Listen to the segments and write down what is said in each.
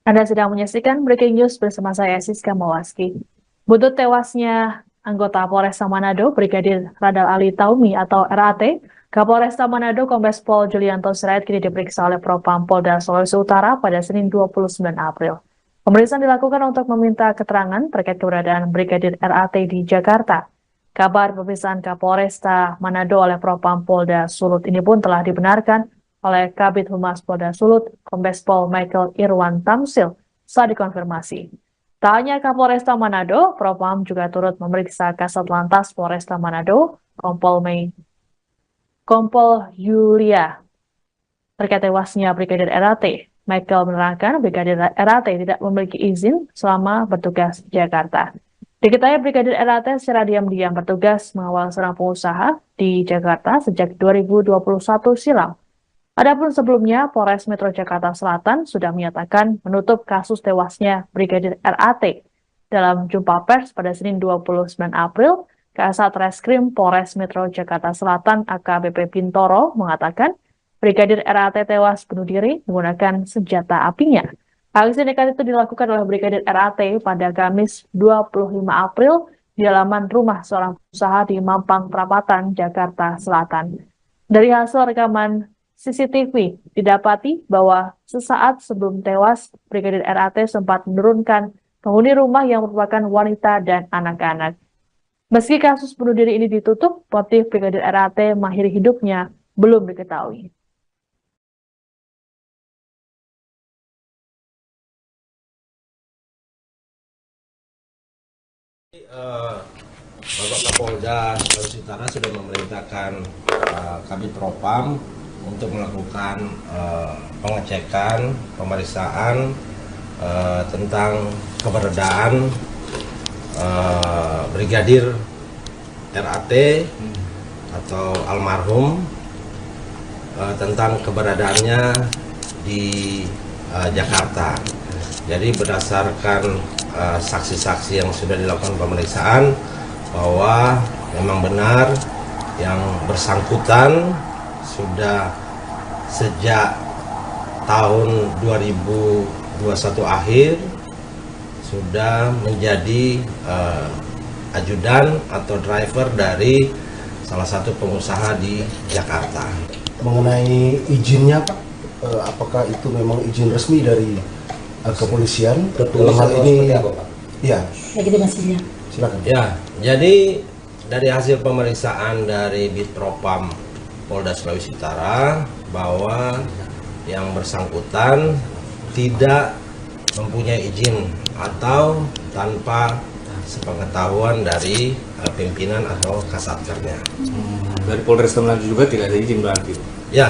Anda sedang menyaksikan Breaking News bersama saya Siska Mawaski. Buntut tewasnya anggota Polresta Manado, Brigadir Radal Ali Taumi atau RAT, Kapolresta Manado Kombes Pol Julianto Sirait kini diperiksa oleh Propam Polda Sulawesi Utara pada Senin 29 April. Pemeriksaan dilakukan untuk meminta keterangan terkait keberadaan Brigadir RAT di Jakarta. Kabar pemeriksaan Kapolresta Manado oleh Propam Polda Sulut ini pun telah dibenarkan oleh Kabid Humas Polda Sulut, Kombes Pol Michael Irwan Tamsil, saat dikonfirmasi. Tak hanya Kapolresta Manado, Propam juga turut memeriksa Kasat Lantas Polresta Manado, Kompol Yulia, terkait tewasnya Brigadir RAT. Michael menerangkan Brigadir RAT tidak memiliki izin selama bertugas di Jakarta. Diketahui Brigadir RAT secara diam-diam bertugas mengawal seorang pengusaha di Jakarta sejak 2021 silam. Adapun sebelumnya, Polres Metro Jakarta Selatan sudah menyatakan menutup kasus tewasnya Brigadir RAT. Dalam jumpa pers pada Senin 29 April, Kasat Reskrim Polres Metro Jakarta Selatan AKBP Bintoro mengatakan Brigadir RAT tewas bunuh diri menggunakan senjata apinya. Aksi nekat itu dilakukan oleh Brigadir RAT pada Kamis 25 April di halaman rumah seorang pengusaha di Mampang Perapatan, Jakarta Selatan. Dari hasil rekaman CCTV didapati bahwa sesaat sebelum tewas, Brigadir RAT sempat menurunkan penghuni rumah yang merupakan wanita dan anak-anak. Meski kasus bunuh diri ini ditutup, motif Brigadir RAT mengakhiri hidupnya belum diketahui. Bapak Kapolda Sulawesi Utara sudah memerintahkan Kabid Propam untuk melakukan pengecekan, pemeriksaan tentang keberadaan Brigadir RAT atau almarhum, tentang keberadaannya di Jakarta. Jadi berdasarkan saksi-saksi yang sudah dilakukan pemeriksaan bahwa memang benar yang bersangkutan sudah sejak tahun 2021 akhir sudah menjadi ajudan atau driver dari salah satu pengusaha di Jakarta. Mengenai izinnya Pak, apakah itu memang izin resmi dari kepolisian? Dalam hal ini apa, Pak? Ya, Lagi di mesinnya. silakan. Ya, jadi dari hasil pemeriksaan dari Bitpropam Polda Sulawesi Utara bahwa yang bersangkutan tidak mempunyai izin atau tanpa sepengetahuan dari pimpinan atau kasatkernya. Dari Polresta Manado juga tidak ada izin berarti. Ya,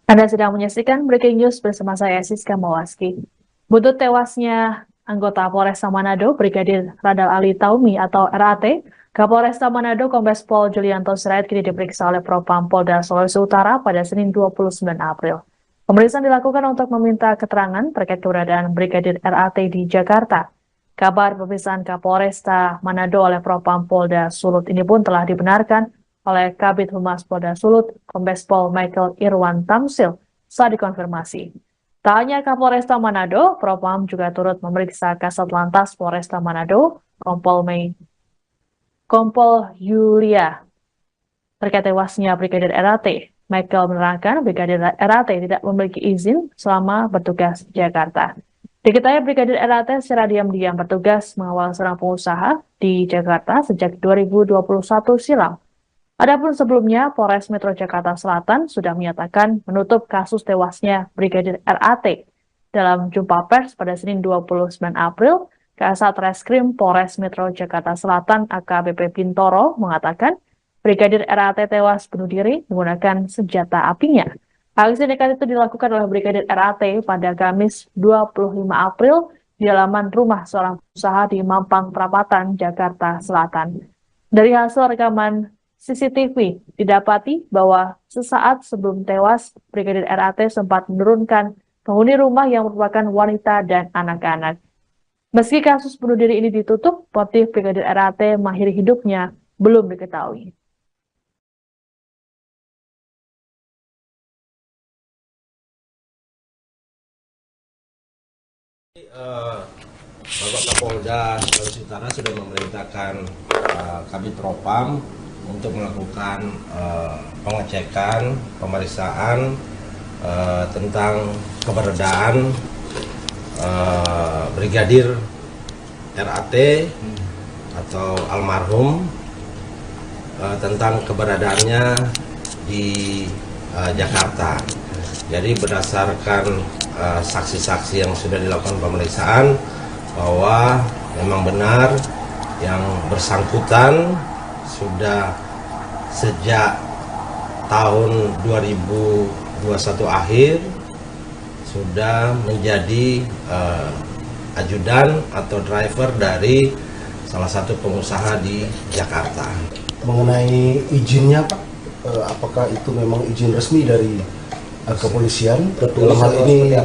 Anda sedang menyaksikan Breaking News bersama saya Siska Mawaski. Buntut tewasnya anggota Polresta Manado, Brigadir Radal Ali Taumi atau RAT, Kapolresta Manado Kombes Pol Julianto Sirait kini diperiksa oleh Propam Polda Sulawesi Utara pada Senin 29 April. Pemeriksaan dilakukan untuk meminta keterangan terkait keberadaan Brigadir RAT di Jakarta. Kabar pemeriksaan Kapolresta Manado oleh Propam Polda Sulut ini pun telah dibenarkan oleh Kabid Humas Polda Sulut, Kombes Pol Michael Irwan Tamsil, saat dikonfirmasi. Tak hanya Kapolresta Manado, Propam juga turut memeriksa Kasat Lantas Polresta Manado, Kompol Yulia, terkait tewasnya Brigadir RAT. Michael menerangkan Brigadir RAT tidak memiliki izin selama bertugas di Jakarta. Diketahui Brigadir RAT secara diam-diam bertugas mengawal seorang pengusaha di Jakarta sejak 2021 silam. Adapun sebelumnya, Polres Metro Jakarta Selatan sudah menyatakan menutup kasus tewasnya Brigadir RAT. Dalam jumpa pers pada Senin 29 April, Kasat Reskrim Polres Metro Jakarta Selatan AKBP Bintoro mengatakan Brigadir RAT tewas bunuh diri menggunakan senjata apinya. Aksi nekat itu dilakukan oleh Brigadir RAT pada Kamis 25 April di halaman rumah seorang pengusaha di Mampang Perapatan, Jakarta Selatan. Dari hasil rekaman CCTV didapati bahwa sesaat sebelum tewas, Brigadir RAT sempat menurunkan penghuni rumah yang merupakan wanita dan anak-anak. Meski kasus bunuh diri ini ditutup, motif Brigadir RAT mengakhiri hidupnya belum diketahui. Bapak Kapolda Sulawesi Utara sudah memerintahkan Kabid Propam untuk melakukan pengecekan, pemeriksaan tentang keberadaan Brigadir RAT atau almarhum, tentang keberadaannya di Jakarta. Jadi berdasarkan saksi-saksi yang sudah dilakukan pemeriksaan bahwa memang benar yang bersangkutan sudah sejak tahun 2021 akhir sudah menjadi ajudan atau driver dari salah satu pengusaha di Jakarta. Mengenai izinnya Pak, apakah itu memang izin resmi dari kepolisian? Dalam hal ini,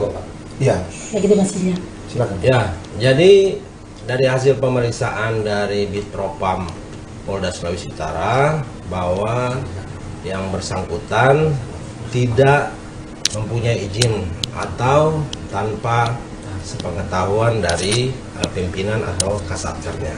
ya. Legitimasinya. Silakan. Ya, jadi dari hasil pemeriksaan dari Bitpropam Polda Sulawesi Utara bahwa yang bersangkutan tidak mempunyai izin atau tanpa sepengetahuan dari pimpinan atau kasatkernya.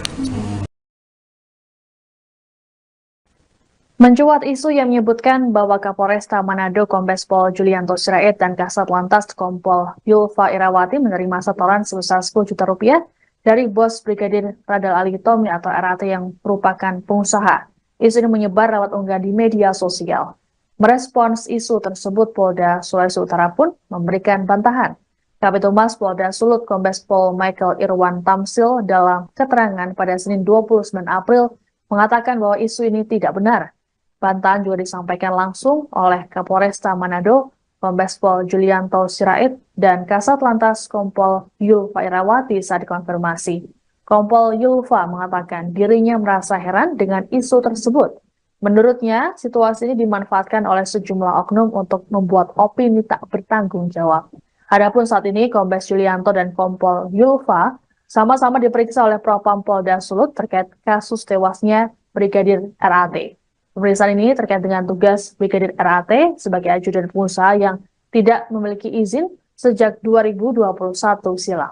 Mencuat isu yang menyebutkan bahwa Kapolresta Manado Kombes Pol Julianto Sirait dan Kasat Lantas Kompol Yulfa Irawati menerima setoran sebesar 10 juta rupiah dari bos Brigadir Radal Ali Tommy atau RAT yang merupakan pengusaha. Isu ini menyebar lewat unggahan di media sosial. Merespons isu tersebut, Polda Sulawesi Utara pun memberikan bantahan. Kabid Humas Polda Sulut Kombes Pol Michael Irwan Tamsil dalam keterangan pada Senin 29 April mengatakan bahwa isu ini tidak benar. Bantahan juga disampaikan langsung oleh Kapolresta Manado, Kombes Pol Julianto Sirait, dan Kasat Lantas Kompol Yulfa Irawati saat dikonfirmasi. Kompol Yulfa mengatakan dirinya merasa heran dengan isu tersebut. Menurutnya, situasi ini dimanfaatkan oleh sejumlah oknum untuk membuat opini tak bertanggung jawab. Adapun saat ini, Kombes Julianto dan Kompol Yulfa sama-sama diperiksa oleh Propam Polda Sulut terkait kasus tewasnya Brigadir RAT. Pemeriksaan ini terkait dengan tugas Brigadir RAT sebagai ajudan pengusaha yang tidak memiliki izin sejak 2021 silam.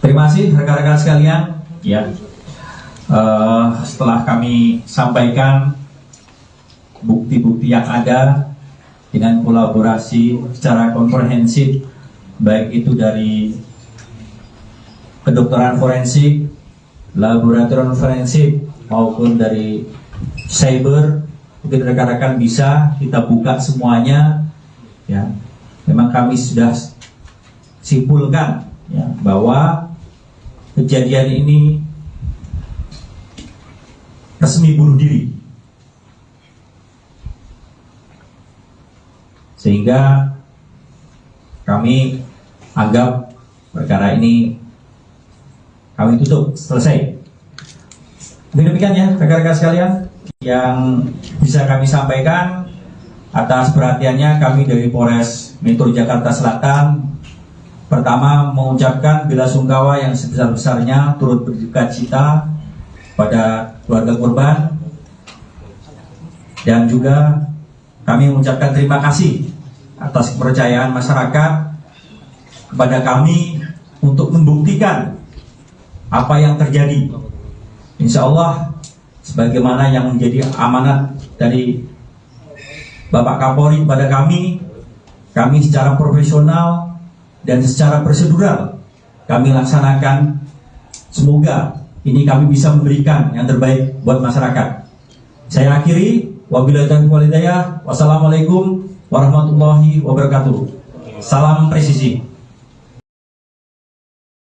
Terima kasih rekan-rekan sekalian. Ya, setelah kami sampaikan bukti-bukti yang ada dengan kolaborasi secara komprehensif, baik itu dari kedokteran forensik, laboratorium forensik maupun dari cyber, mungkin rekan-rekan bisa kita buka semuanya. Ya, memang kami sudah simpulkan ya, bahwa kejadian ini resmi bunuh diri, sehingga kami anggap perkara ini kami tutup, selesai. Demikian ya rekan-rekan sekalian yang bisa kami sampaikan. Atas perhatiannya kami dari Polres Metro Jakarta Selatan pertama mengucapkan bela sungkawa yang sebesar-besarnya, turut berduka cita pada keluarga korban, dan juga kami mengucapkan terima kasih atas kepercayaan masyarakat kepada kami untuk membuktikan apa yang terjadi. Insya Allah sebagaimana yang menjadi amanat dari Bapak Kapolri pada kami secara profesional dan secara prosedural kami laksanakan. Semoga ini kami bisa memberikan yang terbaik buat masyarakat. Saya akhiri, wabillahi taufiq wal hidayah. Wassalamualaikum warahmatullahi wabarakatuh. Salam presisi.